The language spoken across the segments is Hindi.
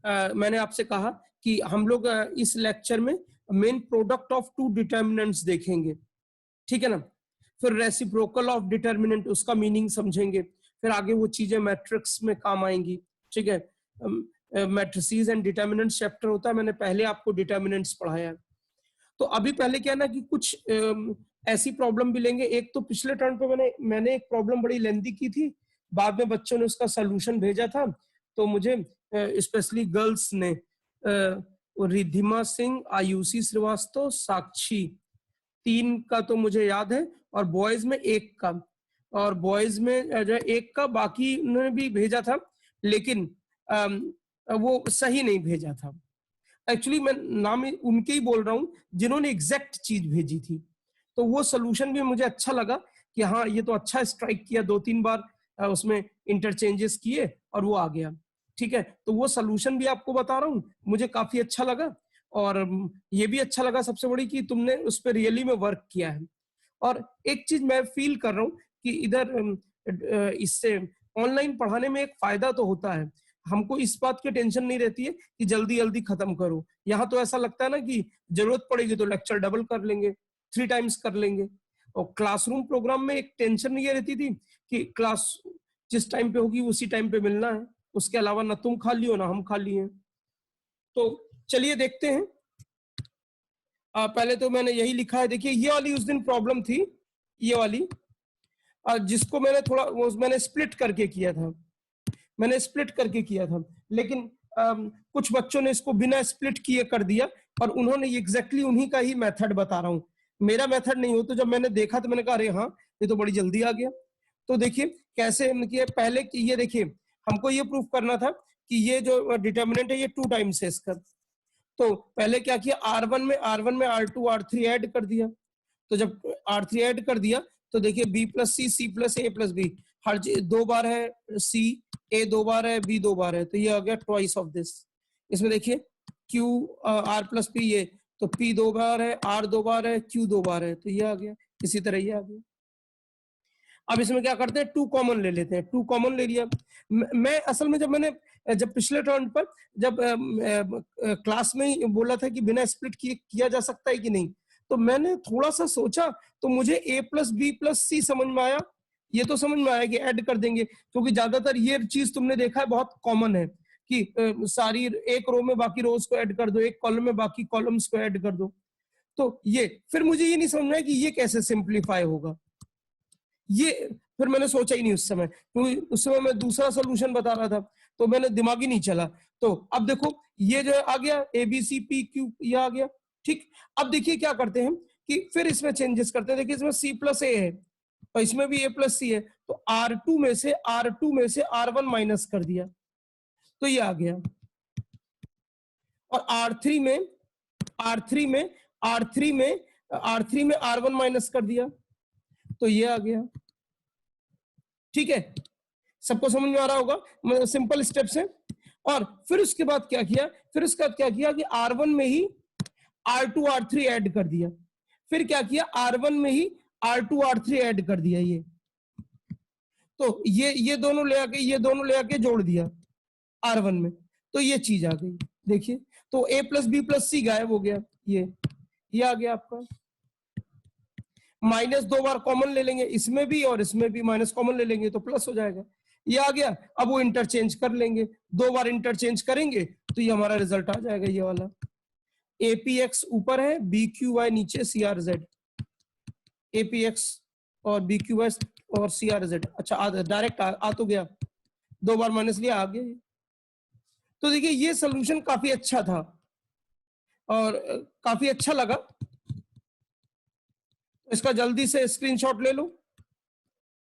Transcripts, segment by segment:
मैंने आपसे कहा कि हम लोग इस लेक्चर में main product of two determinants देखेंगे, ठीक है ना। फिर रेसिप्रोकल ऑफ डिटर्मिनेंट, उसका मीनिंग समझेंगे। फिर आगे वो चीजें मैट्रिक्स में काम आएंगी, ठीक है। मैट्रिसेस एंड डिटर्मिनेंट्स चैप्टर होता है, मैंने पहले आपको डिटर्मिनेंट्स पढ़ाया है। तो अभी पहले क्या ना कि कुछ ऐसी प्रॉब्लम भी लेंगे। एक तो पिछले टर्न पे मैंने एक प्रॉब्लम बड़ी लेंदी की थी, बाद में बच्चों ने उसका सलूशन भेजा था, तो मुझे स्पेशली गर्ल्स ने रिद्धिमा सिंह, आयुषी श्रीवास्तव, साक्षी, 3 का तो मुझे याद है, और बॉयज में 1 का, और बॉयज में जो 1 का बाकी उन्होंने भी भेजा था, लेकिन वो सही नहीं भेजा था। एक्चुअली मैं नाम उनके ही बोल रहा हूँ जिन्होंने एग्जैक्ट चीज भेजी थी। तो वो सोल्यूशन भी मुझे अच्छा लगा कि हाँ ये तो अच्छा स्ट्राइक किया, 2-3 बार उसमें इंटरचेंजेस किए और वो आ गया, ठीक है। तो वो सोल्यूशन भी आपको बता रहा हूँ, मुझे काफी अच्छा लगा। और ये भी अच्छा लगा सबसे बड़ी कि तुमने उस पर रियली में वर्क किया है। और एक चीज मैं फील कर रहा हूँ कि इधर इससे ऑनलाइन पढ़ाने में एक फायदा तो होता है, हमको इस बात की टेंशन नहीं रहती है कि जल्दी जल्दी खत्म करो। यहाँ तो ऐसा लगता है ना कि जरूरत पड़ेगी तो लेक्चर डबल कर लेंगे, 3 टाइम्स कर लेंगे। और क्लासरूम प्रोग्राम में एक टेंशन ये रहती थी कि क्लास जिस टाइम पे होगी उसी टाइम पे मिलना है, उसके अलावा ना तुम खाली हो ना हम खाली हैं। तो चलिए देखते हैं। पहले तो मैंने यही लिखा है, देखिए ये वाली उस दिन प्रॉब्लम थी, ये वाली जिसको मैंने स्प्लिट करके किया था, मैंने स्प्लिट करके किया था, लेकिन कुछ बच्चों ने इसको बिना स्प्लिट किए कर दिया, और उन्होंने एग्जैक्टली उन्हीं का ही मेथड बता रहा हूँ, मेरा मेथड नहीं हो। तो जब मैंने देखा तो मैंने कहा अरे हाँ ये तो बड़ी जल्दी आ गया। तो देखिए कैसे किया, पहले ये देखिए हमको ये प्रूफ करना था कि ये जो डिटर्मिनेंट है ये 2 टाइम्स है इसका। तो पहले क्या किया, R1 में R2 R3 ऐड कर दिया। तो जब R3 ऐड कर दिया तो देखिए B plus C plus A plus B, हर 2 बार है C, A 2 बार है, B 2 बार है, तो ये आ गया ट्वाइस ऑफ दिस। इसमें देखिए Q R प्लस P, ये तो P 2 बार है, R 2 बार है, Q 2 बार है, तो ये आ गया। इसी तरह ये आ गया। अब इसमें क्या करते हैं, 2 कॉमन ले लेते हैं। 2 कॉमन ले लिया। मैं असल में जब पिछले टर्न पर जब क्लास में ही बोला था कि बिना स्प्लिट किया जा सकता है कि नहीं, तो मैंने थोड़ा सा सोचा, तो मुझे A plus B plus C समझ में आया। ये तो समझ में आया कि ऐड कर देंगे, क्योंकि ज्यादातर ये चीज तुमने देखा है बहुत कॉमन है कि सारी एक रो में बाकी रोज को ऐड कर दो, एक कॉलम में बाकी कॉलम्स को ऐड कर दो। तो ये फिर मुझे ये नहीं समझ में आया कि ये कैसे सिंप्लीफाई होगा। ये फिर मैंने सोचा ही नहीं उस समय, क्योंकि उस समय मैं दूसरा सोल्यूशन बता रहा था, तो मैंने दिमाग ही नहीं चला। तो अब देखो ये जो आ गया ABCPQ, ये आ गया, ठीक। अब देखिए क्या करते हैं कि फिर इसमें चेंजेस करते हैं। देखिए इसमें C प्लस A है और इसमें भी A प्लस C है, तो R2 में से R1 माइनस कर दिया, तो ये आ गया। और R3 में R1 माइनस कर दिया, तो ये आ गया। ठीक है, सबको समझ में आ रहा होगा, सिंपल स्टेप्स है। और फिर उसके बाद क्या किया, कि R1 में ही R2 R3 ऐड कर दिया। फिर क्या किया, R1 में ही R2 R3 ऐड कर दिया। ये तो ये दोनों ले आके जोड़ दिया R1 में, तो ये चीज आ गई। देखिए तो A plus B plus C गायब हो गया, ये आ गया आपका। माइनस 2 बार कॉमन ले लेंगे, इसमें भी और इसमें भी माइनस कॉमन ले लेंगे तो प्लस हो जाएगा, ये आ गया। अब वो इंटरचेंज कर लेंगे, 2 बार इंटरचेंज करेंगे तो ये हमारा रिजल्ट आ जाएगा, ये वाला। APX ऊपर है, BQY नीचे, CRZ। APX और BQY और CRZ, अच्छा डायरेक्ट आ तो गया, 2 बार माइनस लिया, आ गया। तो देखिए ये सोल्यूशन काफी अच्छा था और काफी अच्छा लगा। इसका जल्दी से स्क्रीनशॉट ले लो,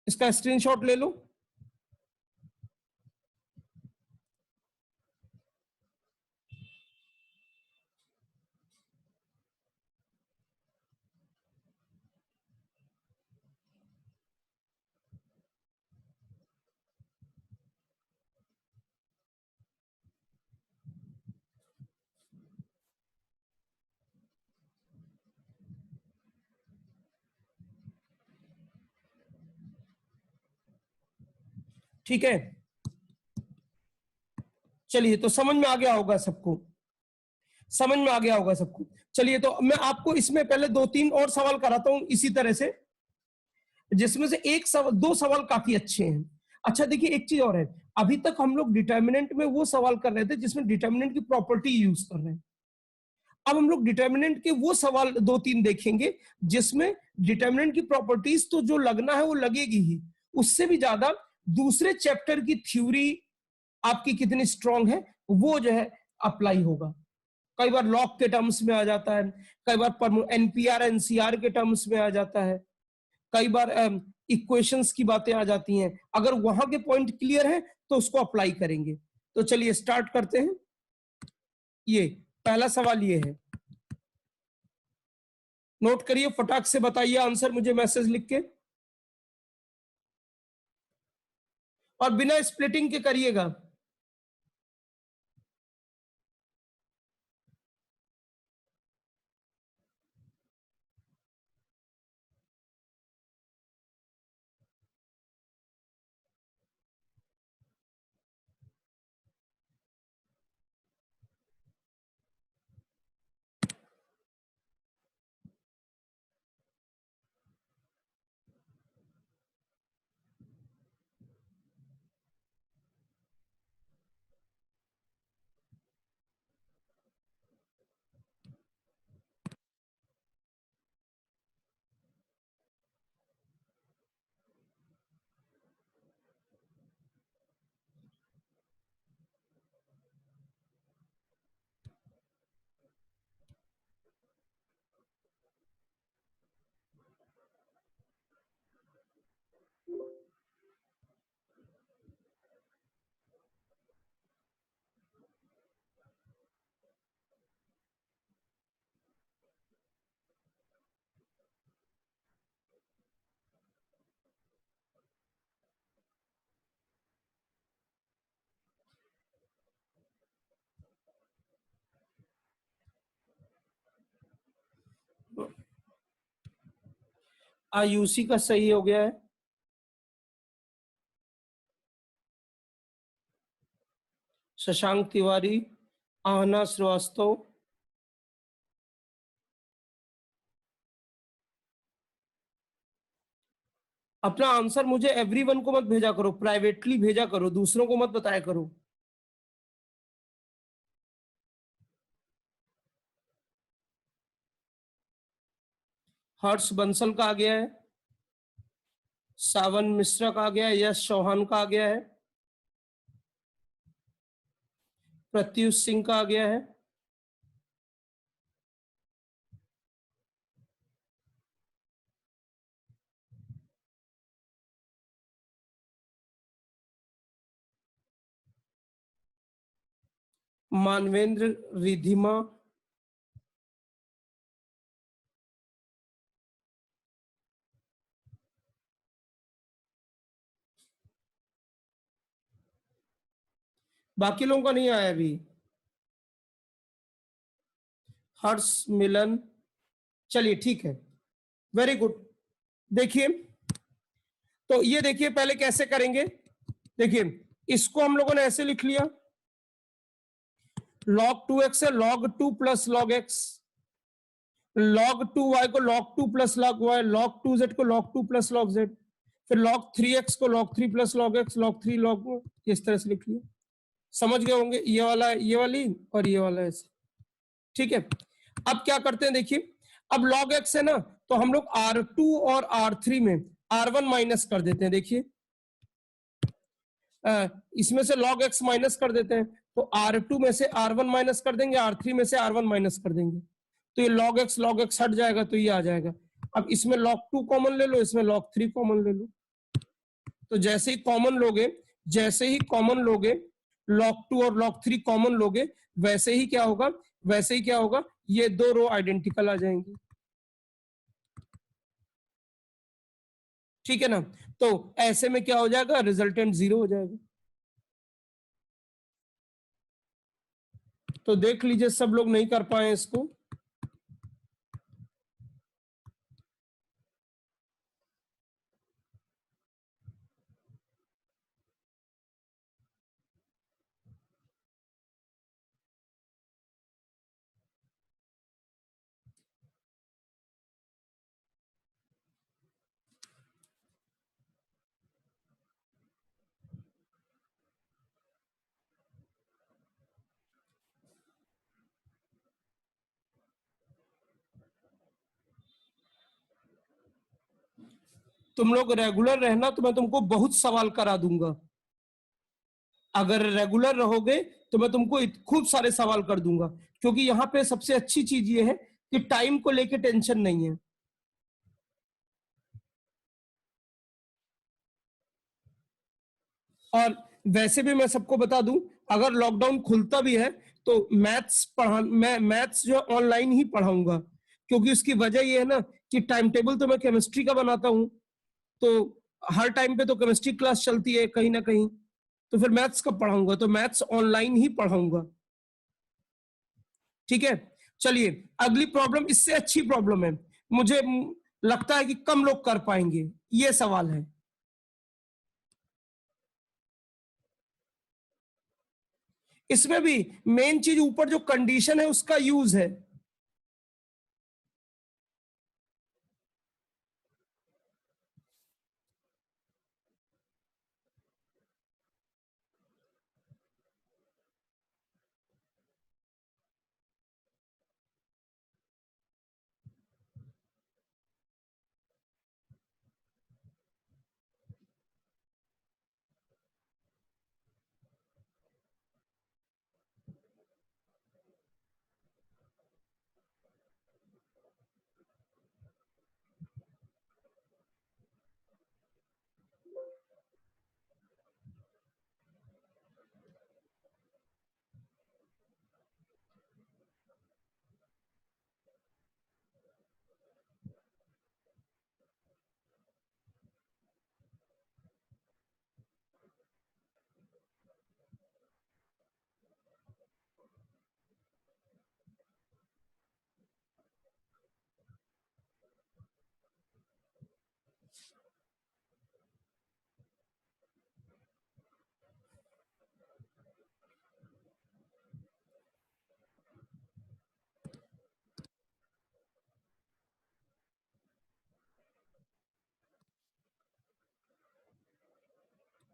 इसका स्क्रीनशॉट ले लो। ठीक है, चलिए, तो समझ में आ गया होगा सबको, समझ में आ गया होगा सबको। चलिए, तो मैं आपको इसमें पहले 2-3 और सवाल कराता हूं इसी तरह से, जिसमें से एक सवाल, 2 सवाल काफी अच्छे हैं। अच्छा देखिए, एक चीज और है, अभी तक हम लोग डिटर्मिनेंट में वो सवाल कर रहे थे जिसमें डिटर्मिनेंट की प्रॉपर्टी यूज कर रहे हैं। अब हम लोग डिटर्मिनेंट के वो सवाल 2-3 देखेंगे जिसमें डिटर्मिनेंट की प्रॉपर्टीज तो जो लगना है वो लगेगी ही, उससे भी ज्यादा दूसरे चैप्टर की थ्योरी आपकी कितनी स्ट्रांग है वो जो है अप्लाई होगा। कई बार लॉग के टर्म्स में आ जाता है, कई बार एनपीआर एनसीआर के टर्म्स में आ जाता है, कई बार इक्वेशंस की बातें आ जाती हैं। अगर वहां के पॉइंट क्लियर है तो उसको अप्लाई करेंगे। तो चलिए स्टार्ट करते हैं। ये पहला सवाल ये है, नोट करिए, फटाक से बताइए आंसर मुझे मैसेज लिख के, और बिना स्प्लिटिंग के करिएगा। आयुषी का सही हो गया है। शशांक तिवारी, आहना श्रीवास्तव। अपना आंसर मुझे एवरीवन को मत भेजा करो, प्राइवेटली भेजा करो, दूसरों को मत बताया करो। हर्ष बंसल का आ गया है, सावन मिश्रा का आ गया है, यश चौहान का आ गया है, प्रत्युष सिंह का आ गया है, मानवेंद्र रिधिमा, बाकी लोगों का नहीं आया अभी। हर्ष मिलन, चलिए ठीक है, वेरी गुड। देखिए, तो ये देखिए पहले कैसे करेंगे। देखिए, इसको हम लोगों ने ऐसे लिख लिया, log 2x है log 2 plus log x, log 2y को log 2 plus log y, log 2z को log 2 प्लस log z, फिर log 3x को log 3 plus log x, log 3 log, इस तरह से लिख लिया। समझ गए होंगे, ये वाला, ये वाली और ये वाला ऐसे, ठीक है। अब क्या करते हैं, देखिए, अब log x है ना, तो हम लोग R2 और R3 में R1 माइनस कर देते हैं। देखिए, इसमें से log x माइनस कर देते हैं, तो R2 में से R1 माइनस कर देंगे, R3 में से R1 माइनस कर देंगे, तो ये log x हट जाएगा, तो ये आ जाएगा। अब इसमें log 2 कॉमन ले लो, इसमें log 3 कॉमन ले लो, तो जैसे ही कॉमन लोगे, जैसे ही कॉमन लोगे, log 2 और log 3 कॉमन लोगे, वैसे ही क्या होगा, वैसे ही क्या होगा, ये दो रो आइडेंटिकल आ जाएंगी, ठीक है ना। तो ऐसे में क्या हो जाएगा, रिजल्टेंट 0 हो जाएगा। तो देख लीजिए, सब लोग नहीं कर पाए इसको। तुम लोग रेगुलर रहना तो मैं तुमको बहुत सवाल करा दूंगा। अगर रेगुलर रहोगे तो मैं तुमको खूब सारे सवाल कर दूंगा, क्योंकि यहाँ पे सबसे अच्छी चीज ये है कि टाइम को लेके टेंशन नहीं है। और वैसे भी मैं सबको बता दूं, अगर लॉकडाउन खुलता भी है तो मैं मैथ्स जो ऑनलाइन ही पढ़ाऊंगा, क्योंकि उसकी वजह ये है ना कि टाइम टेबल तो मैं केमिस्ट्री का बनाता हूँ, तो हर टाइम पे तो केमिस्ट्री क्लास चलती है कहीं ना कहीं, तो फिर मैथ्स कब पढ़ाऊंगा, तो मैथ्स ऑनलाइन ही पढ़ाऊंगा। ठीक है, चलिए अगली प्रॉब्लम इससे अच्छी प्रॉब्लम है, मुझे लगता है कि कम लोग कर पाएंगे, ये सवाल है। इसमें भी मेन चीज ऊपर जो कंडीशन है उसका यूज है।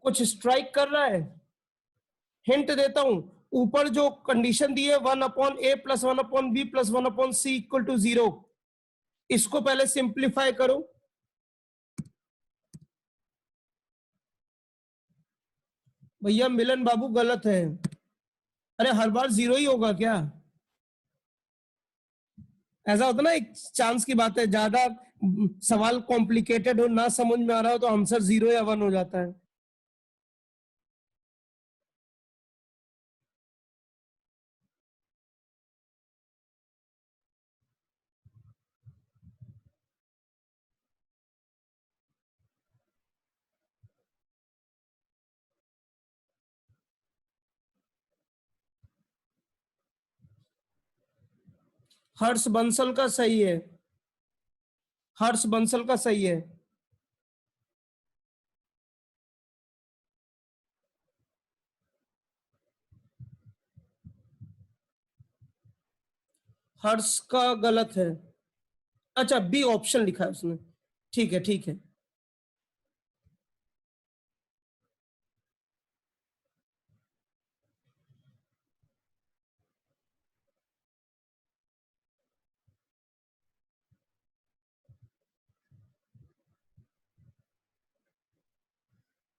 कुछ स्ट्राइक कर रहा है, हिंट देता हूं, ऊपर जो कंडीशन दी है 1/a+1/b +1/c = 0, इसको पहले सिंप्लीफाई करो। भैया मिलन बाबू गलत है। अरे हर बार 0 ही होगा क्या? ऐसा होता ना, एक चांस की बात है, ज्यादा सवाल कॉम्प्लिकेटेड हो, ना समझ में आ रहा हो, तो आंसर 0 या 1 हो जाता है। हर्ष बंसल का सही है, हर्ष बंसल का सही है। हर्ष का गलत है। अच्छा, बी ऑप्शन लिखा है उसने। ठीक है ठीक है।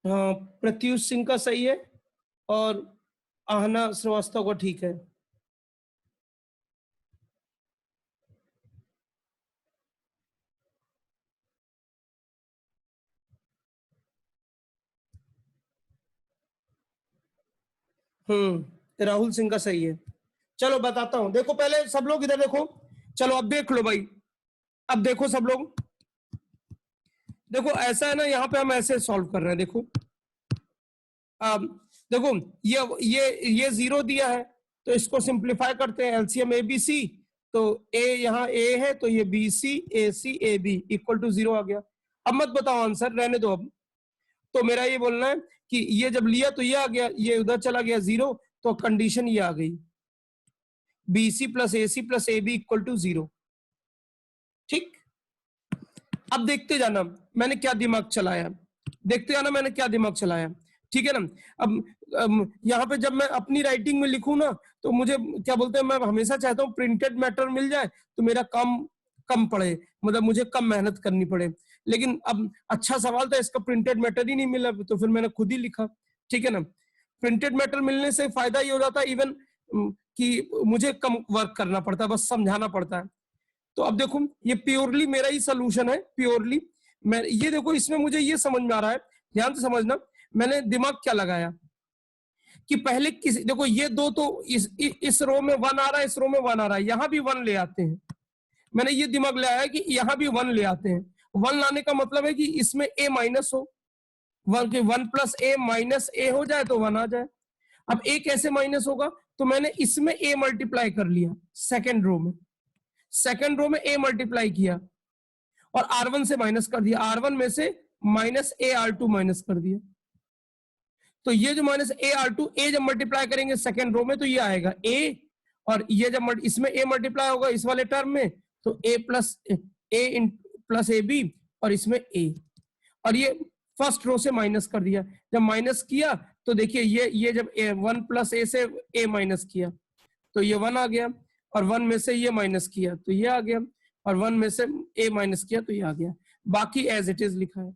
हाँ, प्रत्युष सिंह का सही है, और आहना श्रीवास्तव का ठीक है। राहुल सिंह का सही है। चलो बताता हूं, देखो पहले सब लोग इधर देखो। चलो अब देख लो भाई, अब देखो सब लोग, देखो ऐसा है ना, यहाँ पे हम ऐसे सॉल्व कर रहे हैं, देखो देखो ये 0 दिया है, तो इसको सिंप्लीफाई करते हैं, एलसीएम ए बी सी, तो ए यहाँ ए है, तो ये बी सी ए सी ए बी = 0 आ गया। अब मत बताओ आंसर, रहने दो अब। तो मेरा ये बोलना है कि ये जब लिया तो ये आ गया, ये उधर चला गया 0, तो कंडीशन ये आ गई, B C plus A B = 0। ठीक, अब देखते जाना मैंने क्या दिमाग चलाया, देखते जाना मैंने क्या दिमाग चलाया। ठीक है ना। यहाँ पे जब मैं अपनी राइटिंग में लिखूं ना, तो मुझे क्या बोलते हैं, मैं हमेशा चाहता हूँ प्रिंटेड मैटर मिल जाए, तो मेरा काम कम पड़े, मतलब मुझे कम मेहनत करनी पड़े। लेकिन अब अच्छा सवाल था, इसका प्रिंटेड मैटर ही नहीं मिला, तो फिर मैंने खुद ही लिखा। ठीक है ना, प्रिंटेड मैटर मिलने से फायदा ये हो जाता है इवन कि मुझे कम वर्क करना पड़ता है, बस समझाना पड़ता है। तो अब देखो ये प्योरली मेरा ही सोल्यूशन है, प्योरली मैं, ये देखो इसमें मुझे ये समझ में आ रहा है, ध्यान से समझना, मैंने दिमाग क्या लगाया कि पहले किसी, देखो ये दो तो इस रो में 1 आ रहा है, इस रो में 1 आ रहा है, यहां भी 1 ले आते हैं। मैंने ये दिमाग लगाया कि यहां भी 1 ले आते हैं। 1 लाने का मतलब है कि इसमें a माइनस हो, 1 प्लस ए माइनस ए हो जाए तो 1 आ जाए। अब a कैसे माइनस होगा, तो मैंने इसमें a मल्टीप्लाई कर लिया, सेकेंड रो में, सेकेंड रो में a मल्टीप्लाई किया और R1 से माइनस कर दिया, R1 में से माइनस ए R2 माइनस कर दिया। तो ये जो माइनस ए R2, ए जब मल्टीप्लाई करेंगे सेकेंड रो में तो ये आएगा a, और ये जब इसमें a मल्टीप्लाई होगा इस वाले टर्म में तो a plus A plus A B, और इसमें a, और ये फर्स्ट रो से माइनस कर दिया। जब माइनस किया तो देखिए ये जब 1 प्लस ए से a माइनस किया तो ये 1 आ गया, और 1 में से ये माइनस किया तो ये आ गया, और 1 में से a माइनस किया तो ये आ गया। बाकी एज इट इज लिखा है।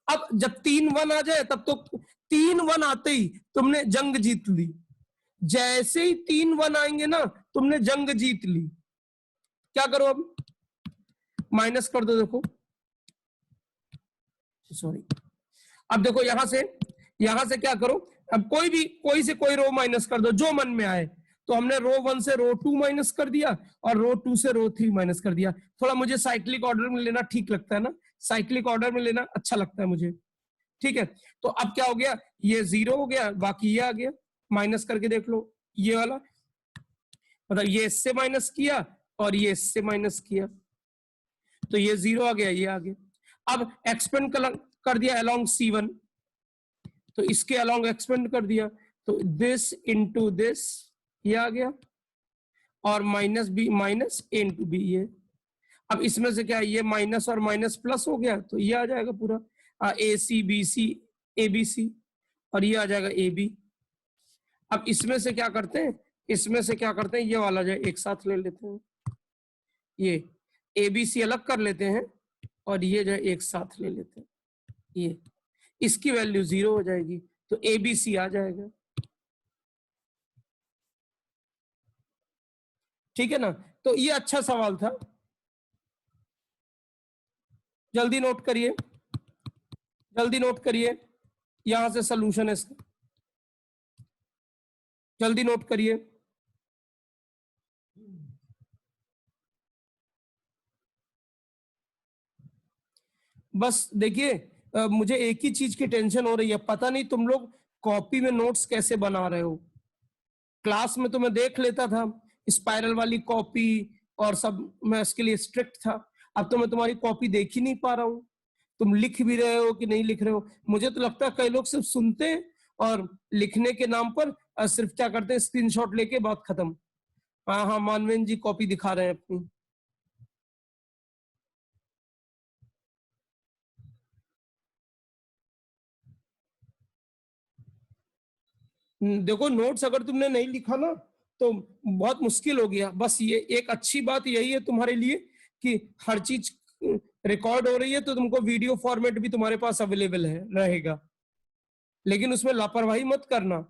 अब जब 3 1 आ जाए तब तो 3 1 आते ही तुमने जंग जीत ली, जैसे ही 3 1 आएंगे ना तुमने जंग जीत ली। क्या करो, अब माइनस कर दो, देखो सॉरी, अब देखो यहां से क्या करो, अब कोई से कोई रो माइनस कर दो जो मन में आए। तो हमने रो 1 से रो 2 माइनस कर दिया और रो 2 से रो 3 माइनस कर दिया। थोड़ा मुझे साइक्लिक ऑर्डर में लेना ठीक लगता है ना, साइक्लिक ऑर्डर में लेना अच्छा लगता है मुझे। ठीक है, तो अब क्या हो गया, ये 0 हो गया, बाकी ये आ गया, माइनस करके देख लो, ये वाला मतलब ये इससे माइनस किया और ये इससे माइनस किया तो ये 0 आ गया, ये आ गया। अब एक्सपेंड कर दिया अलोंग C1, तो इसके अलोंग एक्सपेंड कर दिया, तो दिस इंटू दिस ये आ गया, और माइनस बी माइनस ए इंटू बी ये। अब इसमें से क्या, ये माइनस और माइनस प्लस हो गया तो ये आ जाएगा पूरा ए C B C A B C, और ये आ जाएगा ए बी। अब इसमें से क्या करते हैं, ये वाला जो एक साथ ले लेते हैं, ये ए बी सी अलग कर लेते हैं और ये जो एक साथ ले लेते हैं, ये इसकी वैल्यू 0 हो जाएगी तो ए बी सी आ जाएगा। ठीक है ना, तो ये अच्छा सवाल था, जल्दी नोट करिए, जल्दी नोट करिए, यहां से सोल्यूशन है इसका, जल्दी नोट करिए। बस देखिए, मुझे एक ही चीज की टेंशन हो रही है, पता नहीं तुम लोग कॉपी में नोट्स कैसे बना रहे हो। क्लास में तो मैं देख लेता था स्पाइरल वाली कॉपी और सब, मैं इसके लिए स्ट्रिक्ट था। अब तो मैं तुम्हारी कॉपी देख ही नहीं पा रहा हूँ, तुम लिख भी रहे हो कि नहीं लिख रहे हो। मुझे तो लगता है कई लोग सिर्फ सुनते हैं और लिखने के नाम पर सिर्फ क्या करते हैं, स्क्रीनशॉट लेके बात खत्म। हाँ हाँ, मानवेंद्र जी कॉपी दिखा रहे हैं अपनी। देखो नोट्स अगर तुमने नहीं लिखा ना तो बहुत मुश्किल हो गया। बस ये एक अच्छी बात यही है तुम्हारे लिए कि हर चीज रिकॉर्ड हो रही है, तो तुमको वीडियो फॉर्मेट भी तुम्हारे पास अवेलेबल है रहेगा, लेकिन उसमें लापरवाही मत करना।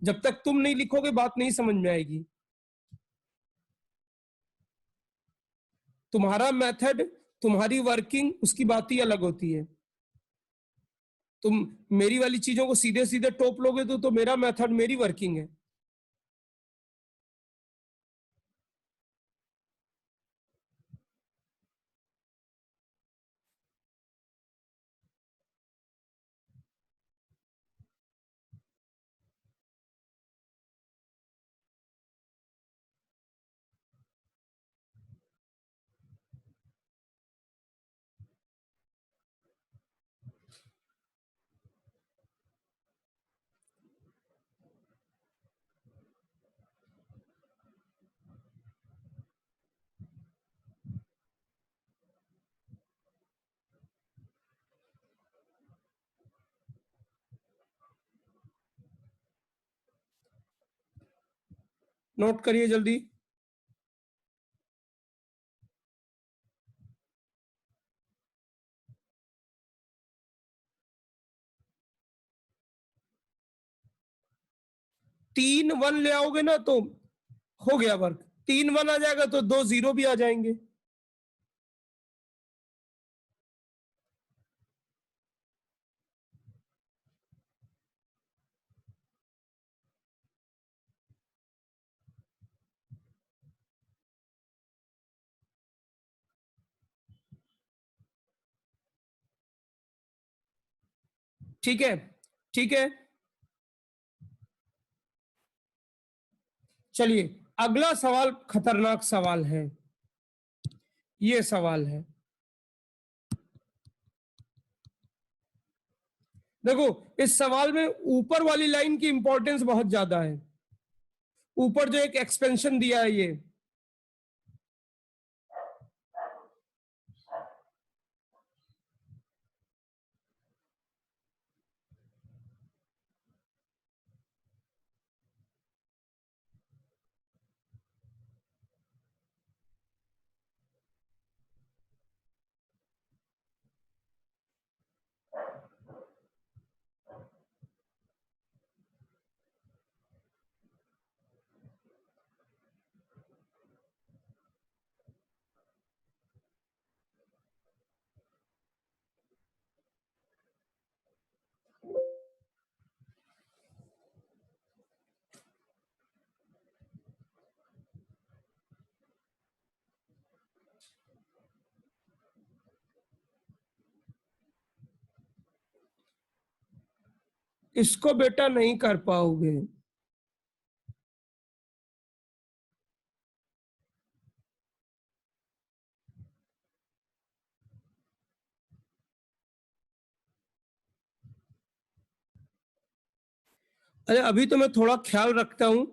जब तक तुम नहीं लिखोगे बात नहीं समझ में आएगी। तुम्हारा मेथड, तुम्हारी वर्किंग, उसकी बात ही अलग होती है। तुम मेरी वाली चीजों को सीधे सीधे टोप लोगे तो मेरा मेथड, मेरी वर्किंग है। नोट करिए जल्दी। 3 1 ले आओगे ना तो हो गया वर्क। 3 1 आ जाएगा तो 2 0 भी आ जाएंगे। ठीक है, ठीक है। चलिए, अगला सवाल खतरनाक सवाल है। ये सवाल है, देखो इस सवाल में ऊपर वाली लाइन की इंपॉर्टेंस बहुत ज्यादा है। ऊपर जो एक एक्सपेंशन दिया है ये, इसको बेटा नहीं कर पाओगे। अरे अभी तो मैं थोड़ा ख्याल रखता हूं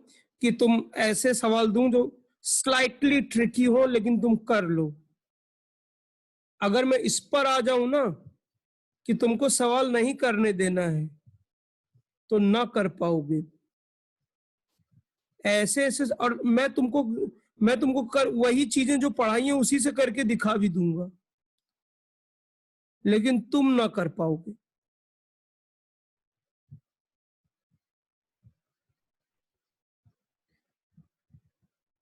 कि तुम ऐसे सवाल दूं जो स्लाइटली ट्रिकी हो लेकिन तुम कर लो। अगर मैं इस पर आ जाऊं ना कि तुमको सवाल नहीं करने देना है तो ना कर पाओगे। ऐसे ऐसे, और मैं तुमको कर वही चीजें जो पढ़ाई है उसी से करके दिखा भी दूंगा, लेकिन तुम ना कर पाओगे।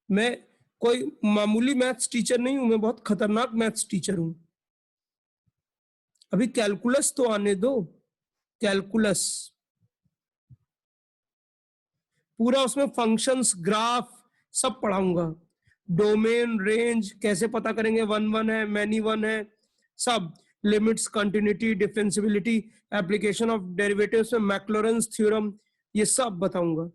मैं कोई मामूली मैथ्स टीचर नहीं हूं, मैं बहुत खतरनाक मैथ्स टीचर हूं। अभी कैलकुलस तो आने दो। कैलकुलस पूरा, उसमें फंक्शंस, ग्राफ सब पढ़ाऊंगा। डोमेन, रेंज कैसे पता करेंगे, 1 1 है, मैनी 1 है, सब। Limits, continuity, differentiability, application of derivatives में मैक्लॉरेंस थ्योरम, ये सब बताऊंगा।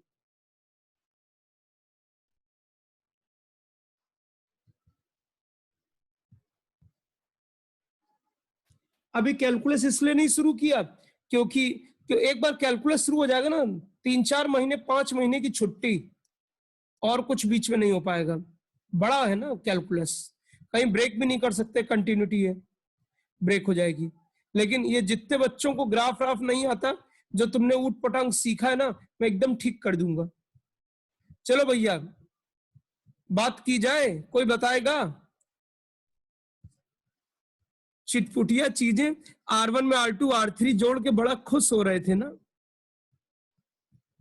अभी कैलकुलस इसलिए नहीं शुरू किया क्योंकि एक बार कैलकुलस शुरू हो जाएगा ना, 3 4 महीने 5 महीने की छुट्टी, और कुछ बीच में नहीं हो पाएगा। बड़ा है ना कैलकुलस, कहीं ब्रेक भी नहीं कर सकते, कंटिन्यूटी है, ब्रेक हो जाएगी। लेकिन ये जितने बच्चों को ग्राफ राफ नहीं आता, जो तुमने ऊट पटांग सीखा है ना, मैं एकदम ठीक कर दूंगा। चलो भैया, बात की जाए, कोई बताएगा? चिटपुटिया चीजें। R1 में R2 R3 जोड़ के बड़ा खुश हो रहे थे ना।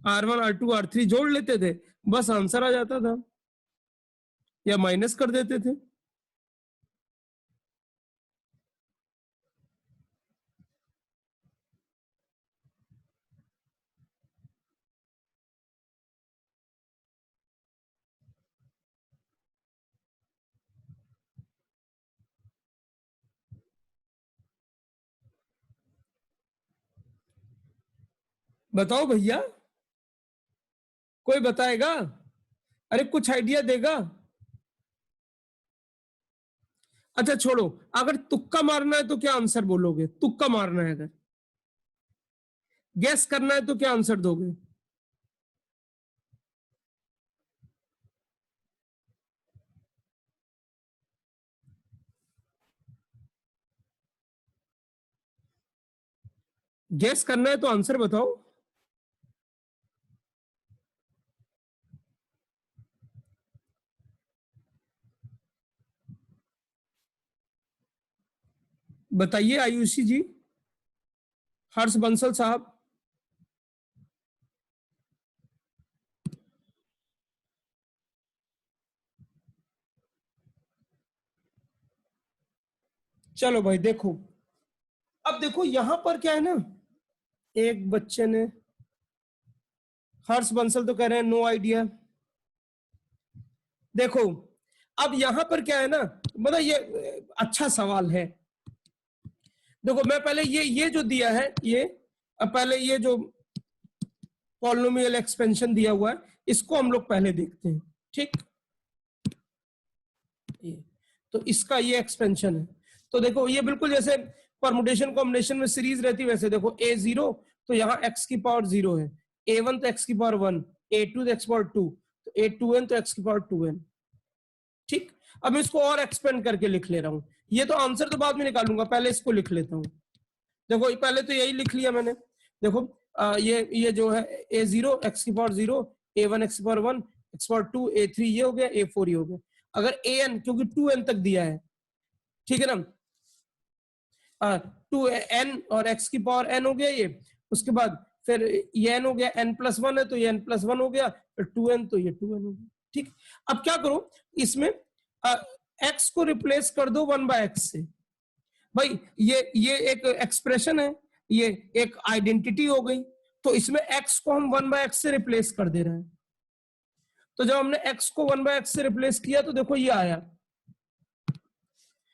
R1 R2 R3 जोड़ लेते थे, बस आंसर आ जाता था, या माइनस कर देते थे। बताओ भैया, कोई बताएगा? अरे कुछ आइडिया देगा? अच्छा छोड़ो, अगर तुक्का मारना है तो क्या आंसर बोलोगे? तुक्का मारना है, अगर गैस करना है तो क्या आंसर दोगे? गैस करना है तो आंसर बताओ। बताइए आयुषी जी, हर्ष बंसल साहब। चलो भाई देखो, अब देखो यहां पर क्या है ना, एक बच्चे ने, हर्ष बंसल तो कह रहे हैं नो आइडिया। देखो अब यहां पर क्या है ना, मतलब ये अच्छा सवाल है। देखो मैं पहले ये जो दिया है, ये अब पहले ये जो पॉलिनोमियल एक्सपेंशन दिया हुआ है, इसको हम लोग पहले देखते हैं। ठीक, ये तो इसका ये एक्सपेंशन है। तो देखो ये बिल्कुल जैसे परमुटेशन कॉम्बिनेशन में सीरीज रहती है, वैसे देखो a0 तो यहाँ x की पावर 0 है, a1 तो x की पावर 1, a2 तो x पावर 2, तो a2n तो x की पावर 2n। ठीक, अब इसको और एक्सपेंड करके लिख ले रहा हूं। ये तो आंसर तो बाद में निकालूंगा, पहले इसको लिख लेता हूं। देखो पहले तो यही लिख लिया मैंने। देखो ये जो है a0 x की पावर 0, a1 x की पावर 1, x पावर 2, a3 ये हो गया, a4 ये हो गया। अगर an क्योंकि 2n तक दिया है, ठीक है ना, 2n और x की पावर n हो गया ये, उसके बाद फिर ये n हो गया, n+1 है तो ये n+1 हो गया, फिर 2n तो ये 2n हो गया। ठीक, अब क्या करो, इसमें x को रिप्लेस कर दो 1/x से। भाई ये एक एक्सप्रेशन है, ये एक आइडेंटिटी हो गई, तो इसमें x को हम 1/x से रिप्लेस कर दे रहे हैं। तो जब हमने x को 1/x से रिप्लेस किया तो देखो ये आया,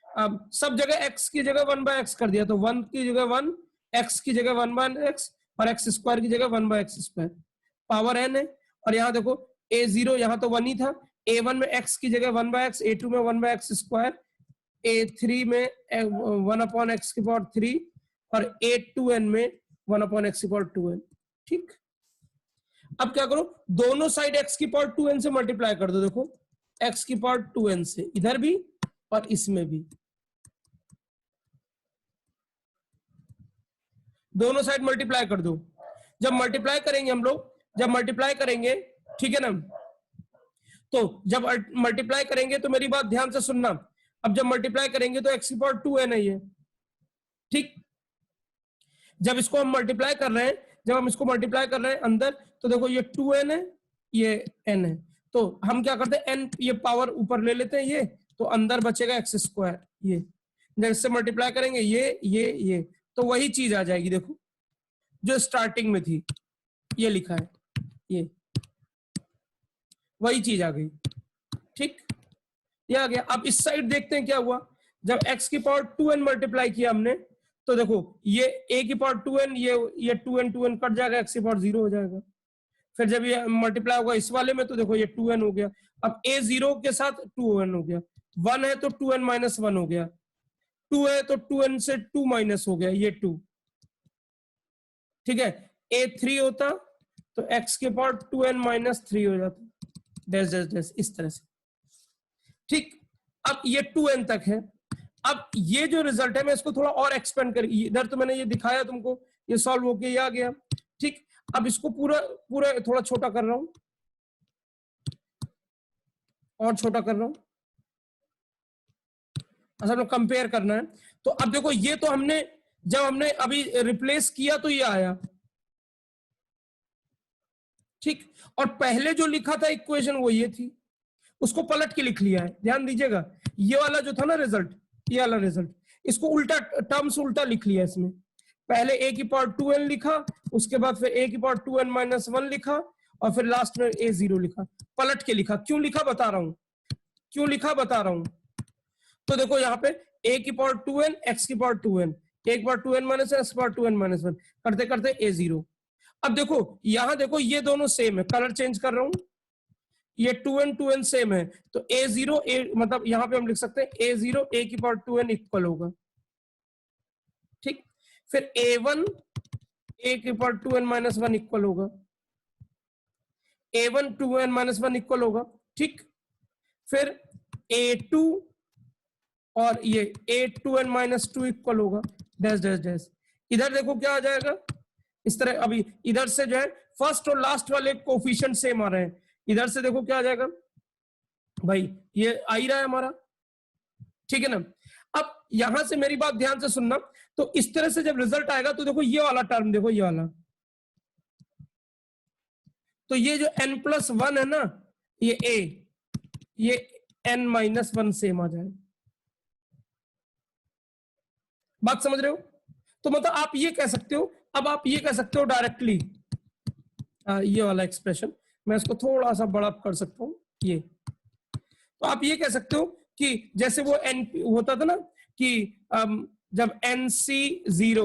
अब सब जगह x की जगह 1/x कर दिया, तो 1 की जगह 1, x की जगह 1/x और x स्क्वायर की जगह 1/x स्क्वायर, पावर n है। और यहाँ देखो a0 यहाँ तो 1 ही था, a1 में x की जगह 1/x, a2 में 1/x स्क्वायर, a3 में 1/x की पावर 3 और a2n में 1/x की पावर 2n। ठीक, अब क्या करो, दोनों साइड x की पावर 2n से मल्टीप्लाई कर दो। देखो x की पावर 2n से इधर भी और इसमें भी, दोनों साइड मल्टीप्लाई कर दो। जब मल्टीप्लाई करेंगे हम लोग, जब मल्टीप्लाई करेंगे, ठीक है ना, तो जब मल्टीप्लाई करेंगे तो मेरी बात ध्यान से सुनना, अब जब मल्टीप्लाई करेंगे तो x की पावर 2n है ये। ठीक, जब इसको हम मल्टीप्लाई कर रहे हैं, जब हम इसको मल्टीप्लाई कर रहे हैं अंदर, तो देखो ये 2n है, ये n है, तो हम क्या करते हैं, n ये पावर ऊपर ले लेते हैं ये, तो अंदर बचेगा x स्क्वायर। ये जब इससे मल्टीप्लाई करेंगे ये तो वही चीज आ जाएगी। देखो जो स्टार्टिंग में थी, ये लिखा है, ये वही चीज आ गई। ठीक, ये आ गया। अब इस साइड देखते हैं क्या हुआ, जब x की पावर 2n मल्टीप्लाई किया हमने, तो देखो ये a की पावर 2n, ये 2n कट जाएगा, x की पावर 0 हो जाएगा। फिर जब ये मल्टीप्लाई होगा इस वाले में, तो देखो ये 2n हो गया। अब a0 के साथ 2n हो गया, 1 है तो 2n माइनस 1 हो गया, 2 है तो 2n से 2 माइनस हो गया, ये 2। ठीक है, a3 होता तो x के पावर 2n माइनस 3 हो जाता, डैश डैश डैश इस तरह से। ठीक, अब ये 2n तक है। अब ये जो रिजल्ट है, मैं इसको थोड़ा और एक्सपेंड कर, इधर तो मैंने ये दिखाया तुमको, ये सॉल्व होके ये आ गया। ठीक, अब इसको पूरा पूरा थोड़ा छोटा कर रहा हूं, और छोटा कर रहा हूं, असल में कंपेयर करना है। तो अब देखो ये तो हमने, जब हमने अभी रिप्लेस किया तो ये आया। ठीक, और पहले जो लिखा था इक्वेशन वो ये थी, उसको पलट के लिख लिया है। ध्यान दीजिएगा, ये वाला जो था ना रिजल्ट, ये वाला रिजल्ट, इसको उल्टा, टर्म्स उल्टा लिख लिया इसमें। पहले a की पावर 2n लिखा, उसके बाद फिर a की पावर 2n माइनस 1 लिखा, और फिर लास्ट में a0 लिखा, पलट के लिखा। क्यों लिखा बता रहा हूं, क्यों लिखा बता रहा हूं। तो देखो यहाँ पे a की पावर 2n, x की पावर 2n, a की पावर 2n माइनस x की पावर 2n माइनस 1, करते करते a0। अब देखो यहां देखो ये दोनों सेम है, कलर चेंज कर रहा हूं, ये 2n सेम है, तो a0 मतलब यहां पे हम लिख सकते हैं a0 a की पावर 2n इक्वल होगा। ठीक, फिर a1 a की पावर 2n माइनस 1 इक्वल होगा, a1 2n माइनस 1 इक्वल होगा। ठीक, फिर a2 और ये a2n माइनस 2 इक्वल होगा, डैश डैश डैश। इधर देखो क्या आ जाएगा, इस तरह। अभी इधर से जो है फर्स्ट और लास्ट वाले कोफिशिएंट सेम आ रहे हैं, इधर से देखो क्या आ जाएगा भाई, ये आ ही रहा है हमारा। ठीक है ना, अब यहां से मेरी बात ध्यान से सुनना, तो इस तरह से जब रिजल्ट आएगा तो देखो ये वाला टर्म, देखो ये वाला, तो ये जो n+1 है ना, ये a, ये n-1 सेम आ जाएगा। बात समझ रहे हो? तो मतलब आप ये कह सकते हो, अब आप ये कह सकते हो डायरेक्टली, ये वाला एक्सप्रेशन मैं इसको थोड़ा सा बड़ा कर सकता हूँ ये। तो आप ये कह सकते हो कि जैसे वो एन होता था ना कि जब NC0,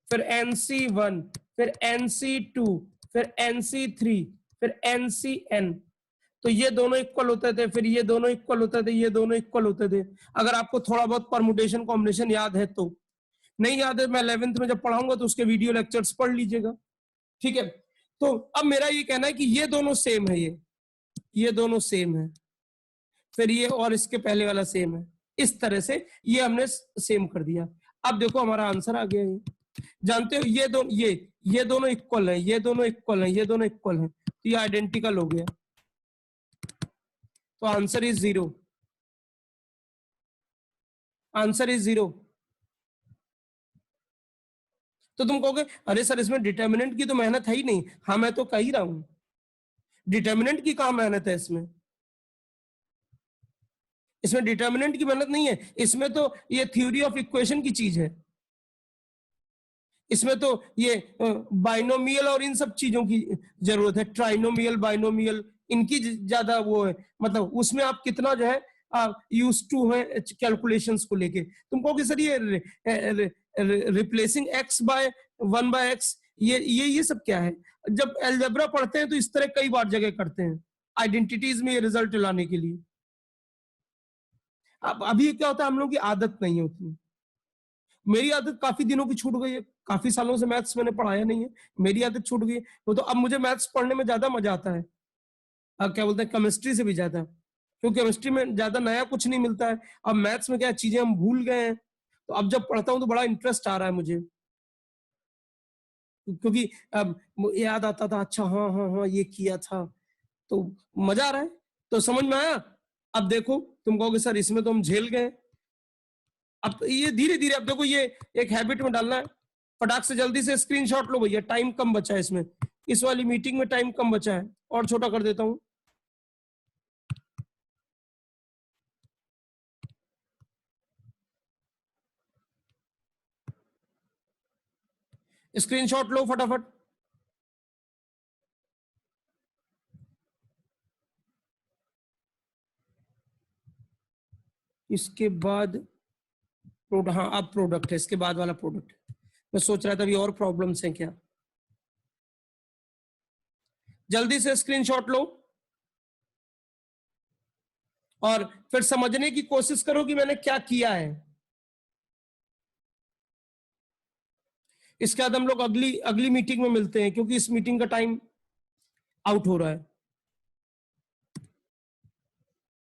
फिर NC1, फिर NC2, फिर NC3, फिर NCN, तो ये दोनों इक्वल होते थे, फिर ये दोनों इक्वल होते थे, ये दोनों इक्वल होते थे। अगर आपको थोड़ा बहुत परमुटेशन कॉम्बिनेशन याद है तो, नहीं याद है मैं 11th में जब पढ़ाऊंगा तो उसके वीडियो लेक्चर्स पढ़ लीजिएगा, ठीक है। तो अब मेरा ये कहना है कि ये दोनों सेम है, ये दोनों सेम है, फिर ये और इसके पहले वाला सेम है, इस तरह से ये हमने सेम कर दिया। अब देखो हमारा आंसर आ गया। ये जानते हो ये दोनों इक्वल है, ये दोनों इक्वल है, ये दोनों इक्वल है, तो ये आइडेंटिकल हो गया, तो आंसर इज 0, आंसर इज 0। तो तुम कहोगे अरे सर इसमें डिटर्मिनेंट की तो मेहनत है ही नहीं। हाँ मैं तो कह ही रहा हूं, डिटर्मिनेंट की कहां मेहनत है इसमें, इसमें डिटर्मिनेंट की मेहनत नहीं है, इसमें तो ये थ्योरी ऑफ इक्वेशन की चीज है, इसमें तो ये बाइनोमियल और इन सब चीजों की जरूरत है, ट्राइनोमियल बाइनोमियल इनकी ज्यादा वो है, मतलब उसमें आप कितना जो है यूज टू है कैलकुलेशंस को लेके। तुम कहोगे सर ये रिप्लेसिंग एक्स बाय 1/x, ये सब क्या है? जब अलजेब्रा पढ़ते हैं तो इस तरह कई बार जगह करते हैं आइडेंटिटीज में ये रिजल्ट लाने के लिए। अब अभी क्या होता है, हम लोगों की आदत नहीं होती, मेरी आदत काफी दिनों की छूट गई है, काफी सालों से मैथ्स मैंने पढ़ाया नहीं है, मेरी आदत छूट गई है। तो अब मुझे मैथ्स पढ़ने में ज्यादा मजा आता है, क्या बोलते हैं, केमिस्ट्री से भी ज्यादा, क्योंकि केमिस्ट्री में ज्यादा नया कुछ नहीं मिलता है। अब मैथ्स में क्या चीजें हम भूल गए हैं, तो अब जब पढ़ता हूँ तो बड़ा इंटरेस्ट आ रहा है मुझे, क्योंकि अब याद आता था, अच्छा हाँ हाँ हाँ ये किया था, तो मजा आ रहा है। तो समझ में आया? अब देखो तुम कहोगे सर इसमें तो हम झेल गए। अब ये धीरे धीरे, अब देखो ये एक हैबिट में डालना है, फटाक से जल्दी से स्क्रीनशॉट लो भैया, टाइम कम बचा है इसमें, इस वाली मीटिंग में टाइम कम बचा है, और छोटा कर देता हूं। स्क्रीनशॉट लो फटाफट। इसके बाद हाँ अब प्रोडक्ट है, इसके बाद वाला प्रोडक्ट। मैं सोच रहा था अभी और प्रॉब्लम्स हैं क्या, जल्दी से स्क्रीनशॉट लो और फिर समझने की कोशिश करो कि मैंने क्या किया है। इसके बाद हम लोग अगली मीटिंग में मिलते हैं, क्योंकि इस मीटिंग का टाइम आउट हो रहा है।